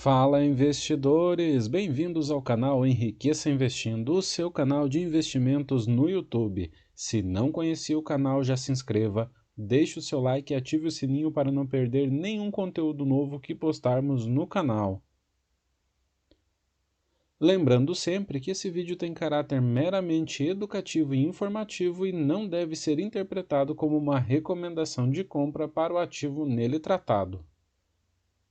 Fala investidores, bem-vindos ao canal Enriqueça Investindo, o seu canal de investimentos no YouTube. Se não conhecia o canal, já se inscreva, deixe o seu like e ative o sininho para não perder nenhum conteúdo novo que postarmos no canal. Lembrando sempre que esse vídeo tem caráter meramente educativo e informativo e não deve ser interpretado como uma recomendação de compra para o ativo nele tratado.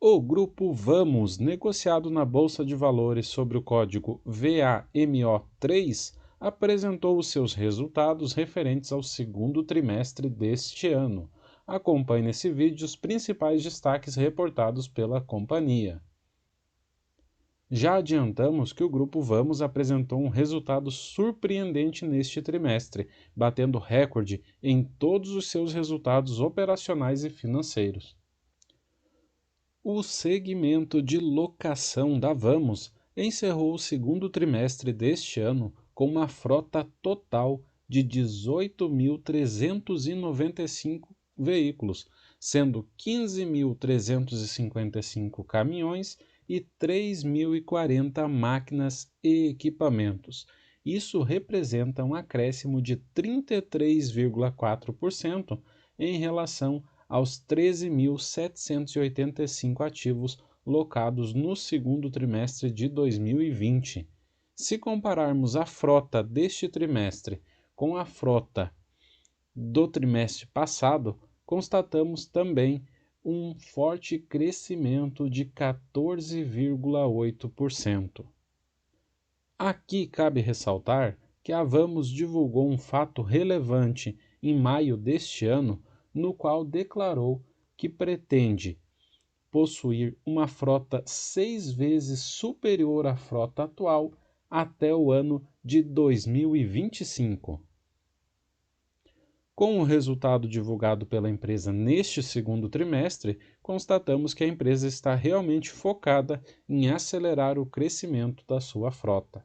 O Grupo Vamos, negociado na Bolsa de Valores sob o código VAMO3, apresentou os seus resultados referentes ao segundo trimestre deste ano. Acompanhe nesse vídeo os principais destaques reportados pela companhia. Já adiantamos que o Grupo Vamos apresentou um resultado surpreendente neste trimestre, batendo recorde em todos os seus resultados operacionais e financeiros. O segmento de locação da Vamos encerrou o segundo trimestre deste ano com uma frota total de 18.395 veículos, sendo 15.355 caminhões e 3.040 máquinas e equipamentos. Isso representa um acréscimo de 33,4% em relação aos 13.785 ativos locados no segundo trimestre de 2020. Se compararmos a frota deste trimestre com a frota do trimestre passado, constatamos também um forte crescimento de 14,8%. Aqui cabe ressaltar que a Vamos divulgou um fato relevante em maio deste ano, no qual declarou que pretende possuir uma frota 6 vezes superior à frota atual até o ano de 2025. Com o resultado divulgado pela empresa neste segundo trimestre, constatamos que a empresa está realmente focada em acelerar o crescimento da sua frota.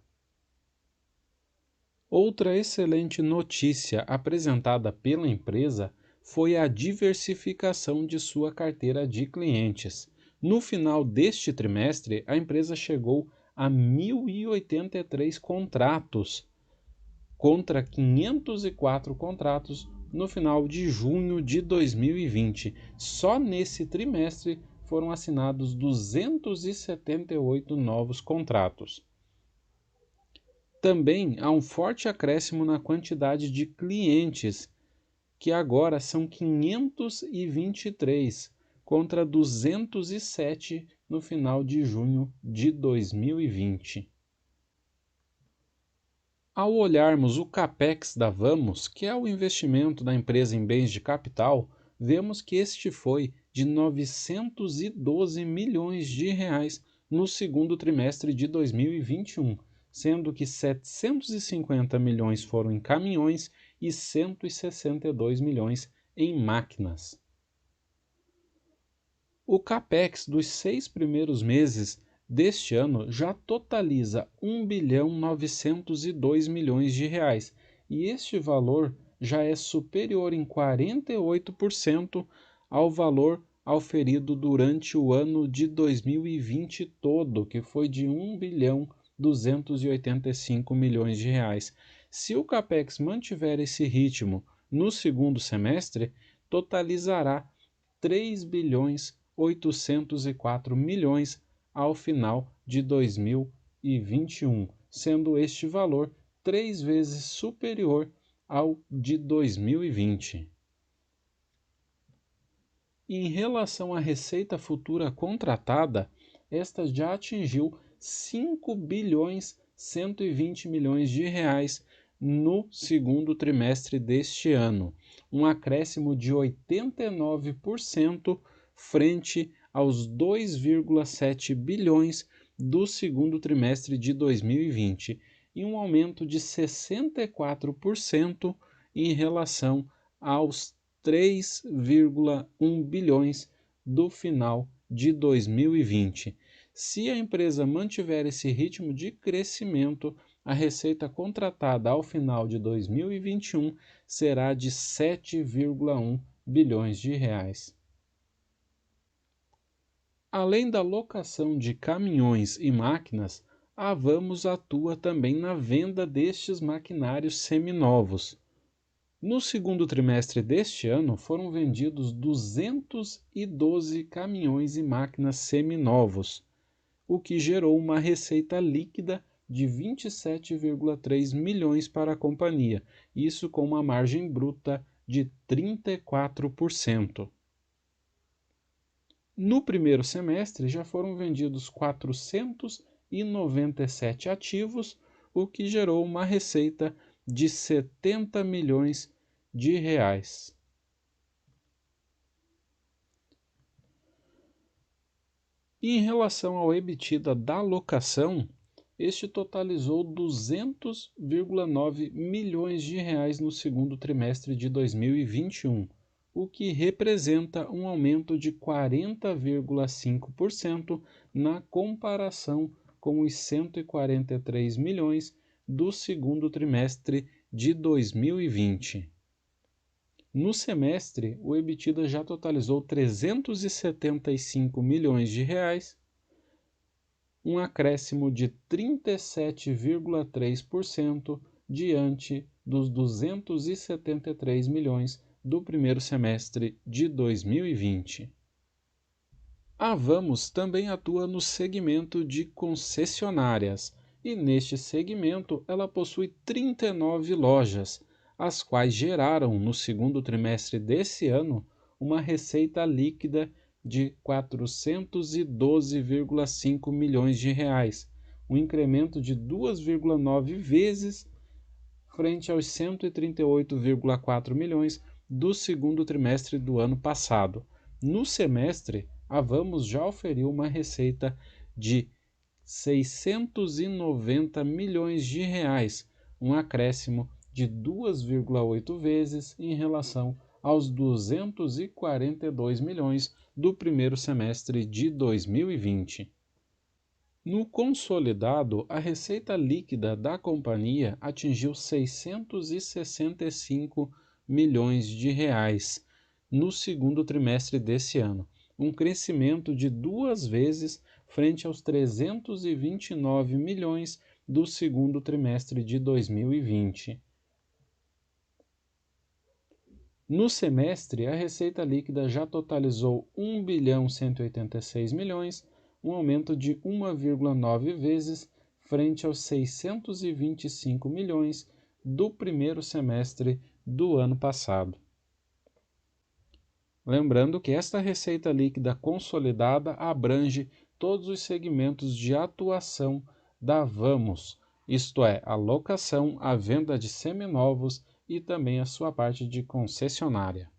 Outra excelente notícia apresentada pela empresa foi a diversificação de sua carteira de clientes. No final deste trimestre, a empresa chegou a 1.083 contratos, contra 504 contratos no final de junho de 2020. Só nesse trimestre foram assinados 278 novos contratos. Também há um forte acréscimo na quantidade de clientes, que agora são 523 contra 207 no final de junho de 2020. Ao olharmos o CAPEX da Vamos, que é o investimento da empresa em bens de capital, vemos que este foi de 912 milhões de reais no segundo trimestre de 2021, sendo que 750 milhões foram em caminhões e 162 milhões em máquinas. O CAPEX dos 6 primeiros meses deste ano já totaliza 1.902 milhões de reais, e este valor já é superior em 48% ao valor auferido durante o ano de 2020 todo, que foi de 1.285 milhões de reais. Se o CAPEX mantiver esse ritmo no segundo semestre, totalizará 3.804 milhões ao final de 2021, sendo este valor 3 vezes superior ao de 2020. Em relação à receita futura contratada, esta já atingiu 5 bilhões 120 milhões de reais no segundo trimestre deste ano, um acréscimo de 89% frente aos 2,7 bilhões do segundo trimestre de 2020 e um aumento de 64% em relação aos 3,1 bilhões do final de 2020. Se a empresa mantiver esse ritmo de crescimento, a receita contratada ao final de 2021 será de 7,1 bilhões de reais. Além da locação de caminhões e máquinas, a Vamos atua também na venda destes maquinários seminovos. No segundo trimestre deste ano, foram vendidos 212 caminhões e máquinas seminovos, o que gerou uma receita líquida de 27,3 milhões para a companhia, isso com uma margem bruta de 34%. No primeiro semestre, já foram vendidos 497 ativos, o que gerou uma receita de 70 milhões de reais. Em relação ao EBITDA da locação, este totalizou 200,9 milhões de reais no segundo trimestre de 2021, o que representa um aumento de 40,5% na comparação com os 143 milhões do segundo trimestre de 2020. No semestre, o EBITDA já totalizou 375 milhões de reais, um acréscimo de 37,3% diante dos 273 milhões do primeiro semestre de 2020. A Vamos também atua no segmento de concessionárias e neste segmento ela possui 39 lojas, as quais geraram no segundo trimestre desse ano uma receita líquida de 412,5 milhões de reais, um incremento de 2,9 vezes frente aos 138,4 milhões do segundo trimestre do ano passado. No semestre, a Vamos já oferiu uma receita de 690 milhões de reais, um acréscimo de 2,8 vezes em relação aos 242 milhões do primeiro semestre de 2020. No consolidado, a receita líquida da companhia atingiu 665 milhões de reais no segundo trimestre desse ano, um crescimento de 2 vezes frente aos 329 milhões do segundo trimestre de 2020. No semestre, a receita líquida já totalizou 1.186 milhões, um aumento de 1,9 vezes frente aos 625 milhões do primeiro semestre do ano passado. Lembrando que esta receita líquida consolidada abrange todos os segmentos de atuação da Vamos, isto é, a locação, a venda de seminovos e também a sua parte de concessionária.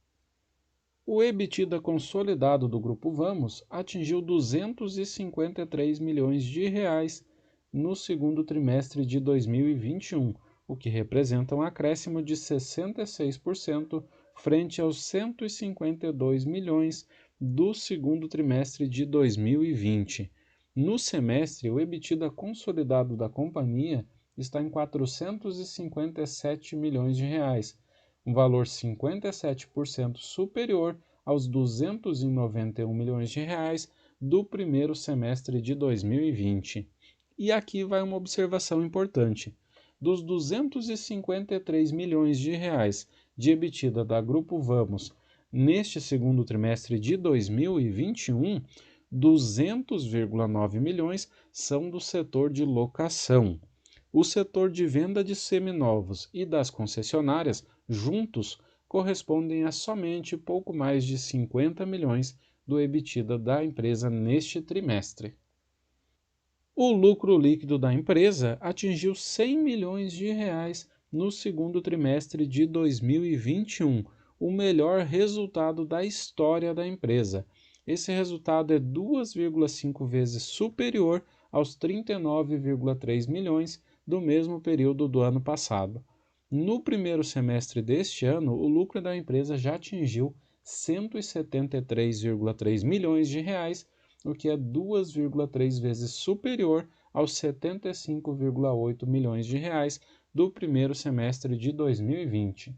O EBITDA consolidado do Grupo Vamos atingiu 253 milhões de reais no segundo trimestre de 2021, o que representa um acréscimo de 66% frente aos 152 milhões do segundo trimestre de 2020. No semestre, o EBITDA consolidado da companhia está em 457 milhões de reais, um valor 57% superior aos 291 milhões de reais do primeiro semestre de 2020. E aqui vai uma observação importante. Dos 253 milhões de reais de EBITDA da Grupo Vamos neste segundo trimestre de 2021, 200,9 milhões são do setor de locação. O setor de venda de seminovos e das concessionárias, juntos, correspondem a somente pouco mais de 50 milhões do EBITDA da empresa neste trimestre. O lucro líquido da empresa atingiu 100 milhões de reais no segundo trimestre de 2021, o melhor resultado da história da empresa. Esse resultado é 2,5 vezes superior aos 39,3 milhões do mesmo período do ano passado. No primeiro semestre deste ano, o lucro da empresa já atingiu 173,3 milhões de reais, o que é 2,3 vezes superior aos 75,8 milhões de reais do primeiro semestre de 2020.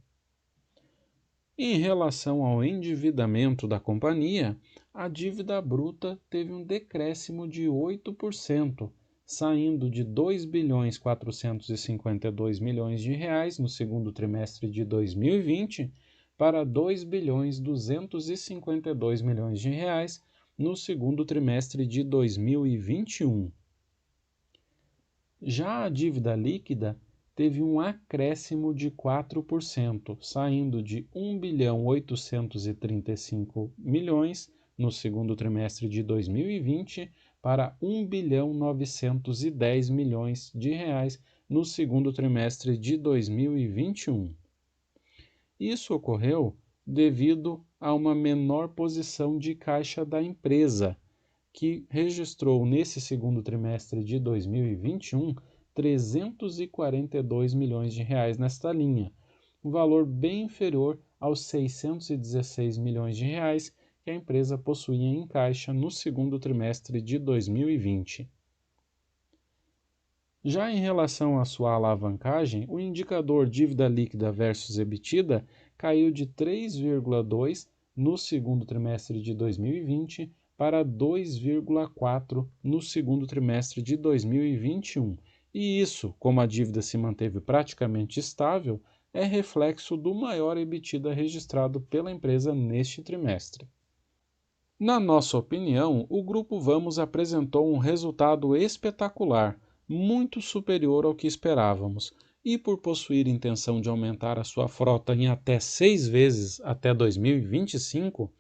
Em relação ao endividamento da companhia, a dívida bruta teve um decréscimo de 8%, saindo de 2.452 bilhões de reais no segundo trimestre de 2020 para 2.252 bilhões de reais no segundo trimestre de 2021. Já a dívida líquida teve um acréscimo de 4%, saindo de 1.835 bilhões no segundo trimestre de 2020 para 1.910 bilhões de reais no segundo trimestre de 2021. Isso ocorreu devido a uma menor posição de caixa da empresa, que registrou nesse segundo trimestre de 2021 342 milhões de reais nesta linha, um valor bem inferior aos 616 milhões de reais que a empresa possuía em caixa no segundo trimestre de 2020. Já em relação à sua alavancagem, o indicador dívida líquida versus EBITDA caiu de 3,2 no segundo trimestre de 2020 para 2,4 no segundo trimestre de 2021. E isso, como a dívida se manteve praticamente estável, é reflexo do maior EBITDA registrado pela empresa neste trimestre. Na nossa opinião, o Grupo Vamos apresentou um resultado espetacular, muito superior ao que esperávamos, e por possuir intenção de aumentar a sua frota em até 6 vezes até 2025,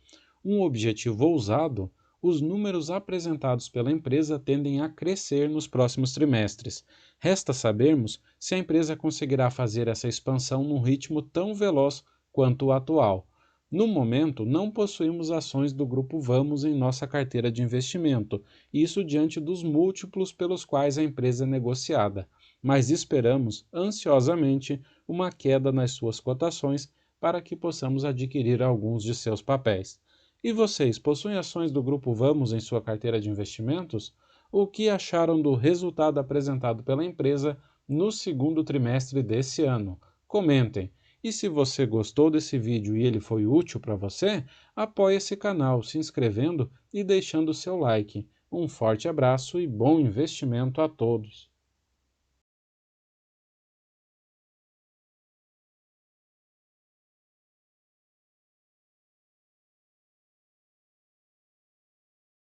um objetivo ousado, os números apresentados pela empresa tendem a crescer nos próximos trimestres. Resta sabermos se a empresa conseguirá fazer essa expansão num ritmo tão veloz quanto o atual. No momento, não possuímos ações do Grupo Vamos em nossa carteira de investimento, isso diante dos múltiplos pelos quais a empresa é negociada, mas esperamos ansiosamente uma queda nas suas cotações para que possamos adquirir alguns de seus papéis. E vocês, possuem ações do Grupo Vamos em sua carteira de investimentos? O que acharam do resultado apresentado pela empresa no segundo trimestre desse ano? Comentem! E se você gostou desse vídeo e ele foi útil para você, apoie esse canal se inscrevendo e deixando seu like. Um forte abraço e bom investimento a todos!